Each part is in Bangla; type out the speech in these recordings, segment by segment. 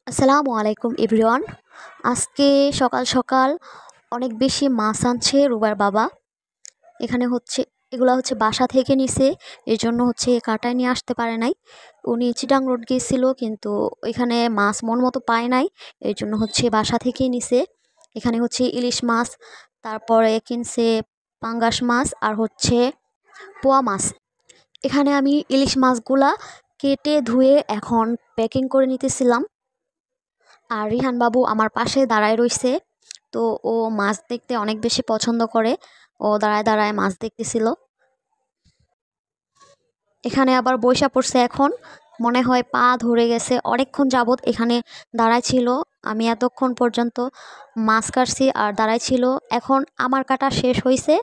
আসসালামু আলাইকুম এভরিওয়ান। আজকে সকাল সকাল অনেক বেশি মাছ আনছে রুবার বাবা। এখানে এগুলা বাসা থেকে নিছে, এর জন্য কাটায় নিয়ে আসতে পারে নাই। উনি চিটাং রোড গিয়েছিল, কিন্তু এখানে মাছ মন মতো পায় নাই, এর জন্য বাসা থেকেই নিছে। এখানে ইলিশ মাছ, তারপরে কিনছে পাঙ্গাস মাছ আর পোয়া মাছ। এখানে আমি ইলিশ মাছগুলা কেটে ধুয়ে এখন প্যাকিং করে নিতেছিলাম। আর রিহান বাবু আমার পাশে দাঁড়ায় রইছে। তো ও মাছ দেখতে অনেক বেশি পছন্দ করে, ও দাঁড়ায় দাঁড়ায় মাছ দেখতেছিল। এখানে আবার বইসা পড়ছে, এখন মনে হয় পা ধরে গেছে, অনেকক্ষণ যাবত এখানে দাঁড়ায় ছিল। আমি এতক্ষণ পর্যন্ত মাছ কাটছি আর দাঁড়ায় ছিল। এখন আমার কাটা শেষ হয়েছে,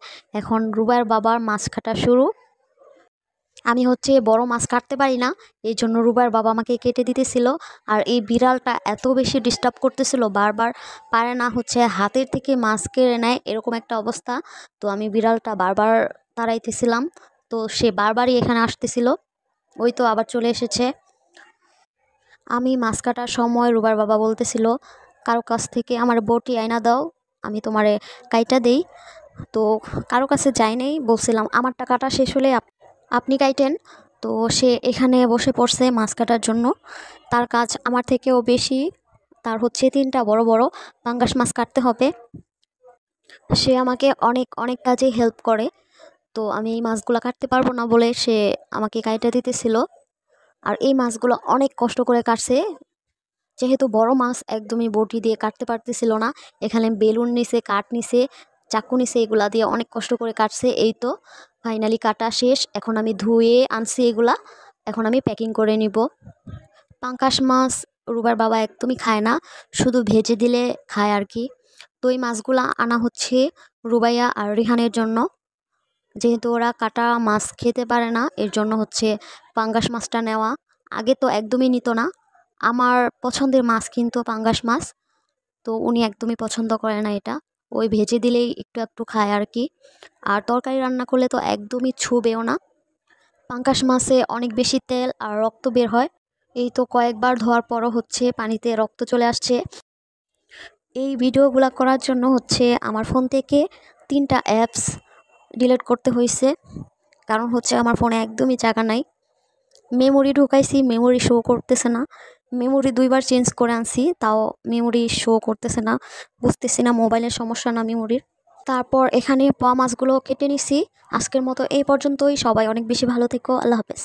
এখন রুবাইর বাবার মাছ কাটা শুরু। আমি বড় মাছ কাটতে পারি না, এই জন্য রুবার বাবা আমাকে কেটে দিতেছিল। আর এই বিড়ালটা এত বেশি ডিস্টার্ব করতেছিল, বারবার পারে না হাতের থেকে মাছ কেড়ে নেয়, এরকম একটা অবস্থা। তো আমি বিড়ালটা বারবার তাড়াইতেছিলাম, তো সে বারবারই এখানে আসতেছিল। ওই তো আবার চলে এসেছে। আমি মাছ কাটার সময় রুবার বাবা বলতেছিল, কারো কাছ থেকে আমার বটি আয়না দাও, আমি তোমারে কাইটা দেই। তো কারো কাছে যাই নাই, বলছিলাম আমারটা কাটা শেষ হলে আপনি কাইটেন। তো সে এখানে বসে পড়ছে মাছ কাটার জন্য। তার কাজ আমার থেকেও বেশি, তার 3টা বড় বড় পাঙ্গাস মাছ কাটতে হবে। সে আমাকে অনেক অনেক কাজে হেল্প করে। তো আমি এই মাছগুলো কাটতে পারবো না বলে সে আমাকে কাইটা দিতেছিল। আর এই মাছগুলো অনেক কষ্ট করে কাটছে, যেহেতু বড় মাছ একদমই বটি দিয়ে কাটতে পারতেছিল না। এখানে বেলুন নিছে, কাঠ নিছে, চাকু নিছে, এগুলা দিয়ে অনেক কষ্ট করে কাটছে। এই তো ফাইনালি কাটা শেষ। এখন আমি ধুয়ে আনছি এগুলা, এখন আমি প্যাকিং করে নিব। পাঙ্কাশ মাছ রুবার বাবা একদমই খায় না, শুধু ভেজে দিলে খায় আর কি। তো এই মাছগুলা আনা রুবাইয়া আর রিহানের জন্য, যেহেতু ওরা কাটা মাছ খেতে পারে না, এর জন্য পাঙ্গাস মাছটা নেওয়া। আগে তো একদমই নিত না। আমার পছন্দের মাছ কিন্তু পাঙ্গাস মাছ, তো উনি একদমই পছন্দ করে না এটা। ওই ভেজে দিলেই একটু একটু খায় আর কি। আর তরকারি রান্না করলে তো একদমই ছুবেও না। পাঙ্গাস মাছে অনেক বেশি তেল আর রক্ত বের হয়। এই তো কয়েকবার ধোয়ার পরও পানিতে রক্ত চলে আসছে। এই ভিডিওগুলো করার জন্য আমার ফোন থেকে 3টা অ্যাপস ডিলিট করতে হয়েছে, কারণ আমার ফোনে একদমই জায়গা নাই। মেমোরি ঢুকাইছি, মেমোরি শো করতেছে না। মেমোরি 2বার চেঞ্জ করে আনছি, তাও মেমোরি শো করতেছে না। বুঝতেছি না মোবাইলের সমস্যা না মেমোরির। তারপর এখানে পোয়া মাছগুলো কেটে নিছি। আজকের মতো এই পর্যন্তই। সবাই অনেক বেশি ভালো থেকো। আল্লাহ হাফেজ।